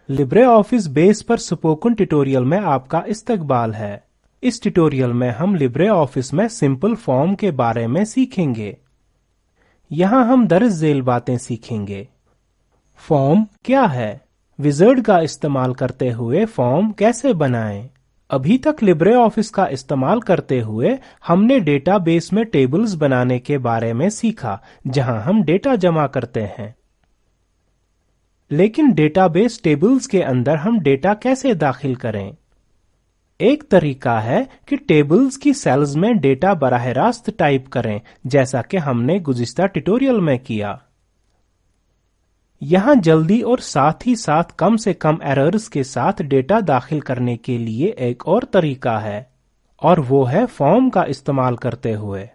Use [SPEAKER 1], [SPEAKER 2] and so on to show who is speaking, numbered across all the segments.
[SPEAKER 1] Libre office base पर spoken tutorial में आपका इस्तकबाल है। इस ट्यूटोरियल में हम लिब्रे ऑफिस में सिंपल फॉर्म के बारे में सीखेंगे। यहाँ हम दर्ज झेल बातें सीखेंगे। फॉर्म क्या है, विजार्ड का इस्तेमाल करते हुए फॉर्म कैसे बनाएं। अभी तक लिब्रे ऑफिस का इस्तेमाल करते हुए हमने डेटाबेस में टेबल्स बनाने के बारे में सीखा, जहां हम डेटा जमा करते हैं। लेकिन डेटाबेस टेबल्स के अंदर हम डेटा कैसे दाखिल करें? एक तरीका है कि टेबल्स की सेल्स में डेटा बराह रास्त टाइप करें, जैसा कि हमने गुज़िश्ता ट्यूटोरियल में किया। यहां जल्दी और साथ ही साथ कम से कम एरर्स के साथ डेटा दाखिल करने के लिए एक और तरीका है, और वो है फॉर्म का इस्तेमाल करते हुए।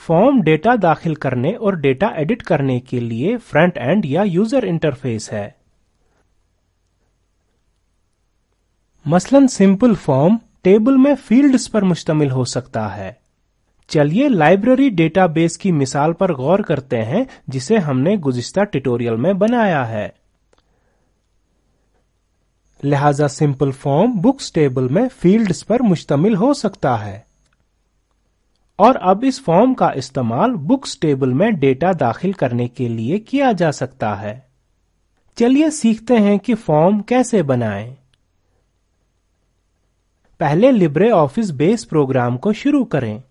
[SPEAKER 1] फॉर्म डेटा दाखिल करने और डेटा एडिट करने के लिए फ्रंट एंड या यूजर इंटरफेस है। मसलन सिंपल फॉर्म टेबल में फील्ड्स पर मुश्तमिल हो सकता है। चलिए लाइब्रेरी डेटाबेस की मिसाल पर गौर करते हैं, जिसे हमने गुज़िश्ता ट्यूटोरियल में बनाया है। लिहाजा सिंपल फॉर्म बुक्स टेबल में फील्ड्स पर मुश्तमिल हो सकता है, और अब इस फॉर्म का इस्तेमाल बुक्स टेबल में डेटा दाखिल करने के लिए किया जा सकता है। चलिए सीखते हैं कि फॉर्म कैसे बनाएं। पहले लिब्रे ऑफिस बेस प्रोग्राम को शुरू करें।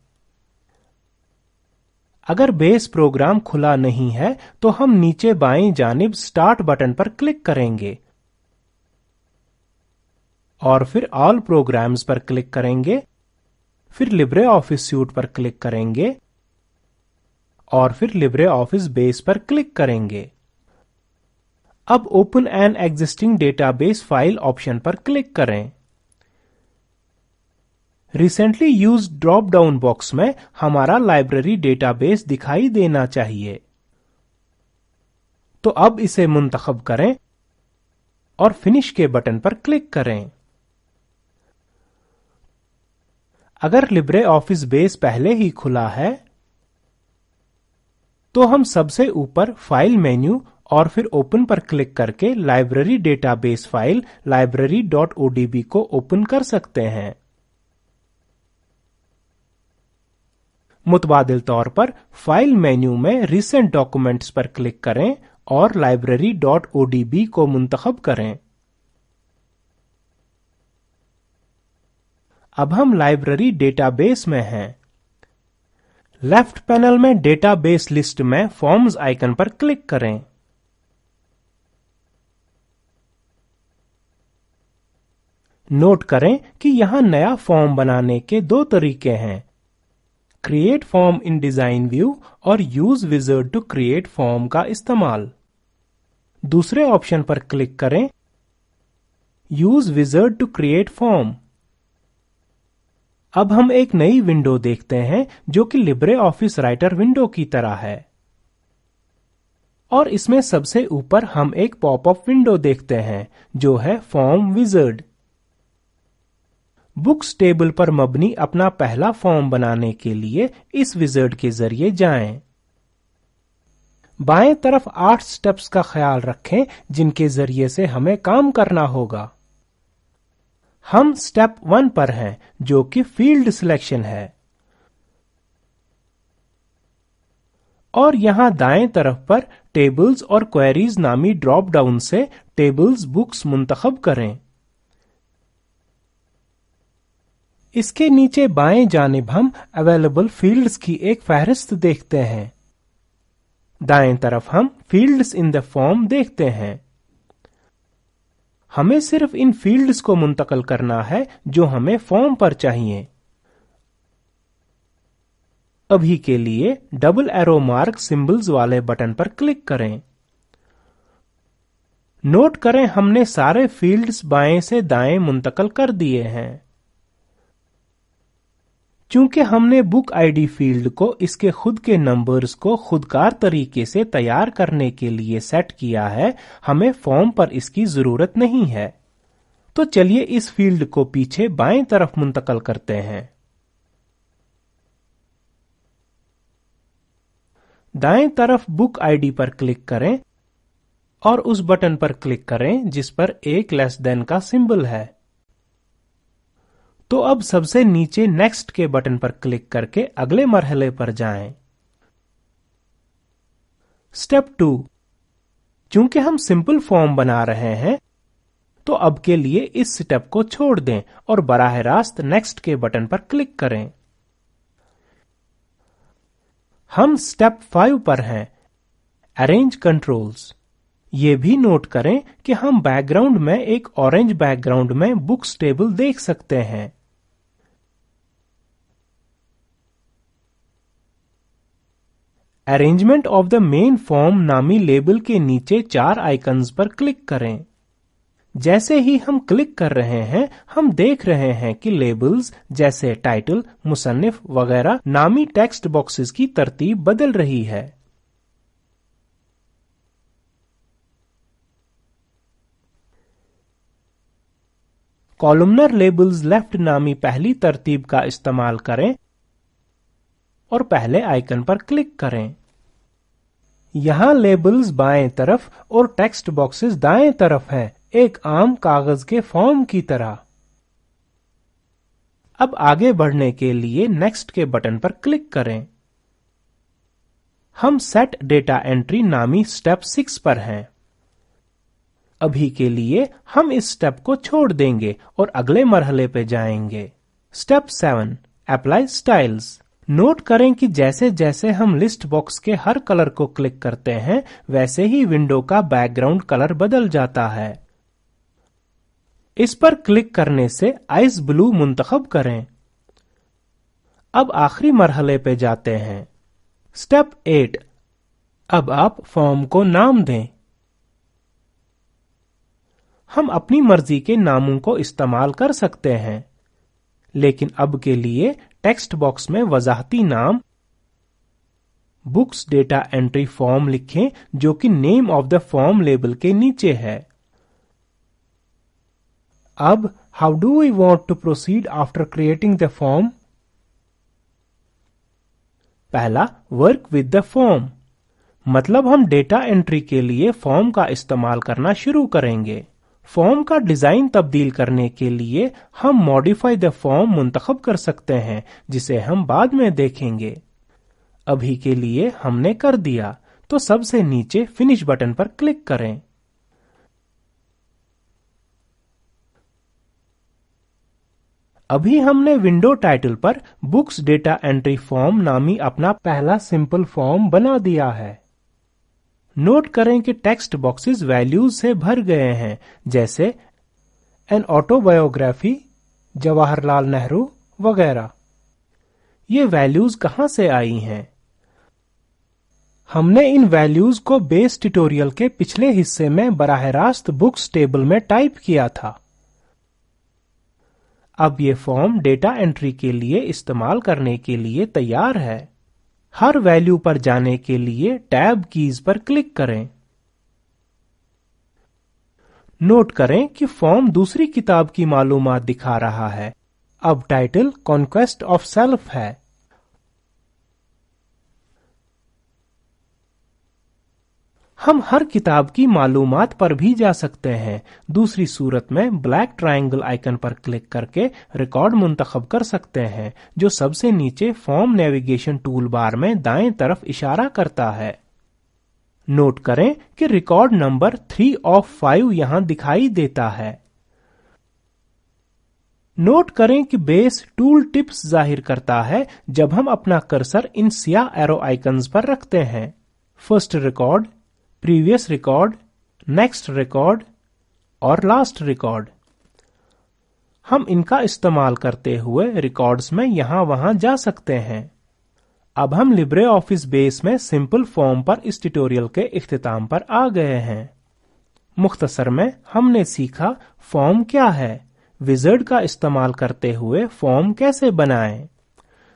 [SPEAKER 1] अगर बेस प्रोग्राम खुला नहीं है तो हम नीचे बाएं जानिब स्टार्ट बटन पर क्लिक करेंगे और फिर ऑल प्रोग्राम्स पर क्लिक करेंगे, फिर लिब्रे ऑफिस सूट पर क्लिक करेंगे और फिर लिब्रे ऑफिस बेस पर क्लिक करेंगे। अब open an existing database file option पर क्लिक करें। Recently used drop down box में हमारा लाइब्रेरी डेटाबेस दिखाई देना चाहिए। तो अब इसे मुंतखब करें और फिनिश के बटन पर क्लिक करें। अगर लिब्रे ऑफिस बेस पहले ही खुला है तो हम सबसे ऊपर फाइल मेन्यू और फिर ओपन पर क्लिक करके लाइब्रेरी डेटाबेस फाइल library.odb को ओपन कर सकते हैं। मुतबादिल तौर पर फाइल मेन्यू में रिसेंट डॉक्यूमेंट्स पर क्लिक करें और library.odb को मुंतखब करें। अब हम लाइब्रेरी डेटाबेस में हैं। लेफ्ट पैनल में डेटाबेस लिस्ट में फॉर्म्स आइकन पर क्लिक करें। नोट करें कि यहां नया फॉर्म बनाने के दो तरीके हैं, create form in design view और use wizard to create form का इस्तेमाल। दूसरे ऑप्शन पर क्लिक करें, use wizard to create form. अब हम एक नई विंडो देखते हैं जो कि लिब्रे ऑफिस राइटर विंडो की तरह है, और इसमें सबसे ऊपर हम एक पॉपअप विंडो देखते हैं जो है फॉर्म विजार्ड। बुक्स टेबल पर मबनी अपना पहला फॉर्म बनाने के लिए इस विजार्ड के जरिए जाएं। बाएं तरफ 8 स्टेप्स का ख्याल रखें जिनके जरिए से हमें काम करना होगा। हम स्टेप 1 पर हैं जो कि फील्ड सिलेक्शन है, और यहां दाएं तरफ पर टेबल्स और क्वेरीज नामी ड्रॉप डाउन से टेबल्स बुक्स मुंतखब करें। इसके नीचे बाएं जानिब हम अवेलेबल फील्ड्स की एक फहरिस्त देखते हैं। दाएं तरफ हम फील्ड्स इन द फॉर्म देखते हैं। हमें सिर्फ इन फील्ड्स को मुंतकल करना है जो हमें फॉर्म पर चाहिए। अभी के लिए डबल एरो मार्क सिंबल्स वाले बटन पर क्लिक करें। नोट करें हमने सारे फील्ड्स बाएं से दाएं मुंतकल कर दिए हैं। चूंकि हमने बुक आईडी फील्ड को इसके खुद के नंबर्स को खुदकार तरीके से तैयार करने के लिए सेट किया है, हमें फॉर्म पर इसकी जरूरत नहीं है। तो चलिए इस फील्ड को पीछे बाएं तरफ मुंतकल करते हैं। दाएं तरफ बुक आईडी पर क्लिक करें और उस बटन पर क्लिक करें जिस पर एक लेस देन का सिंबल है। तो अब सबसे नीचे नेक्स्ट के बटन पर क्लिक करके अगले मरहले पर जाएं। स्टेप 2, चूंकि हम सिंपल फॉर्म बना रहे हैं तो अब के लिए इस स्टेप को छोड़ दें और बराह रास्त नेक्स्ट के बटन पर क्लिक करें। हम स्टेप 5 पर हैं, अरेंज कंट्रोल्स। ये भी नोट करें कि हम बैकग्राउंड में एक ऑरेंज बैकग्राउंड में बुक्स टेबल देख सकते हैं। Arrangement of the main form नामी लेबल के नीचे 4 आइकन्स पर क्लिक करें। जैसे ही हम क्लिक कर रहे हैं हम देख रहे हैं कि लेबल्स जैसे टाइटल, मुसन्निफ वगैरह नामी टेक्स्ट बॉक्सेस की तरतीब बदल रही है। कॉलमनर लेबल्स लेफ्ट नामी पहली तरतीब का इस्तेमाल करें और पहले आइकन पर क्लिक करें। यहां लेबल्स बाएं तरफ और टेक्स्ट बॉक्सेस दाएं तरफ हैं, एक आम कागज के फॉर्म की तरह। अब आगे बढ़ने के लिए नेक्स्ट के बटन पर क्लिक करें। हम सेट डेटा एंट्री नामी स्टेप 6 पर हैं। अभी के लिए हम इस स्टेप को छोड़ देंगे और अगले मरहले पे जाएंगे। Step 7, apply styles. नोट करें कि जैसे जैसे हम लिस्ट बॉक्स के हर कलर को क्लिक करते हैं वैसे ही विंडो का बैकग्राउंड कलर बदल जाता है। इस पर क्लिक करने से आइस ब्लू मुंतखब करें। अब आखिरी मरहले पे जाते हैं। स्टेप 8, अब आप फॉर्म को नाम दें। हम अपनी मर्जी के नामों को इस्तेमाल कर सकते हैं, लेकिन अब के लिए टेक्स्ट बॉक्स में वजाहती नाम बुक्स डेटा एंट्री फॉर्म लिखें जो कि name of the form label के नीचे है। अब how do we want to proceed after creating the form? पहला, वर्क विद द फॉर्म, मतलब हम डेटा एंट्री के लिए फॉर्म का इस्तेमाल करना शुरू करेंगे। फॉर्म का डिजाइन तब्दील करने के लिए हम मॉडिफाई द फॉर्म मुंतखब कर सकते हैं जिसे हम बाद में देखेंगे। अभी के लिए हमने कर दिया तो सबसे नीचे फिनिश बटन पर क्लिक करें। अभी हमने विंडो टाइटल पर बुक्स डेटा एंट्री फॉर्म नामी अपना पहला सिंपल फॉर्म बना दिया है। नोट करें कि टेक्स्ट बॉक्सेस वैल्यूज से भर गए हैं, जैसे एन ऑटोबायोग्राफी, जवाहरलाल नेहरू वगैरह। ये वैल्यूज कहां से आई हैं? हमने इन वैल्यूज को बेस ट्यूटोरियल के पिछले हिस्से में बराह रास्त बुक्स टेबल में टाइप किया था। अब ये फॉर्म डेटा एंट्री के लिए इस्तेमाल करने के लिए तैयार है। हर वैल्यू पर जाने के लिए टैब कीज पर क्लिक करें। नोट करें कि फॉर्म दूसरी किताब की मालूमात दिखा रहा है। अब टाइटल कॉन्क्वेस्ट ऑफ सेल्फ है। हम हर किताब की मालूमात पर भी जा सकते हैं। दूसरी सूरत में ब्लैक ट्रायंगल आइकन पर क्लिक करके रिकॉर्ड मुंतखब कर सकते हैं, जो सबसे नीचे फॉर्म नेविगेशन टूल बार में दाएं तरफ इशारा करता है। नोट करें कि रिकॉर्ड नंबर 3 of 5 यहां दिखाई देता है। नोट करें कि बेस टूल टिप्स जाहिर करता है जब हम अपना कर्सर इन सियाह एरो आइकन्स पर रखते हैं। First record, previous record, next record और लास्ट रिकॉर्ड। हम इनका इस्तेमाल करते हुए रिकॉर्ड्स में यहां वहां जा सकते हैं। अब हम लिब्रे ऑफिस बेस में सिंपल फॉर्म पर इस ट्यूटोरियल के इख्तिताम पर आ गए हैं। मुख्तसर में हमने सीखा फॉर्म क्या है, विज़ार्ड का इस्तेमाल करते हुए फॉर्म कैसे बनाएं।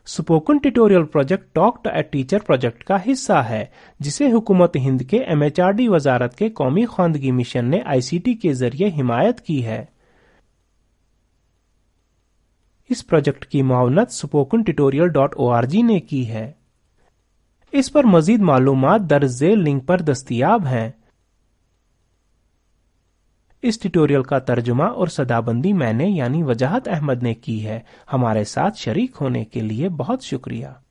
[SPEAKER 1] Spoken tutorial project talk to a teacher project का हिस्सा है, जिसे हुकूमत हिंद के MHRD वजारत के कौमी ख्वानदगी मिशन ने ICT के जरिए हिमायत की है। इस प्रोजेक्ट की मुआवनत spokentutorial.org ने की है। इस पर मजीद मालूमात दर्ज झेल लिंक पर दस्तयाब हैं। इस ट्यूटोरियल का तर्जुमा और सदाबंदी मैंने यानी वजाहत अहमद ने की है। हमारे साथ शरीक होने के लिए बहुत शुक्रिया।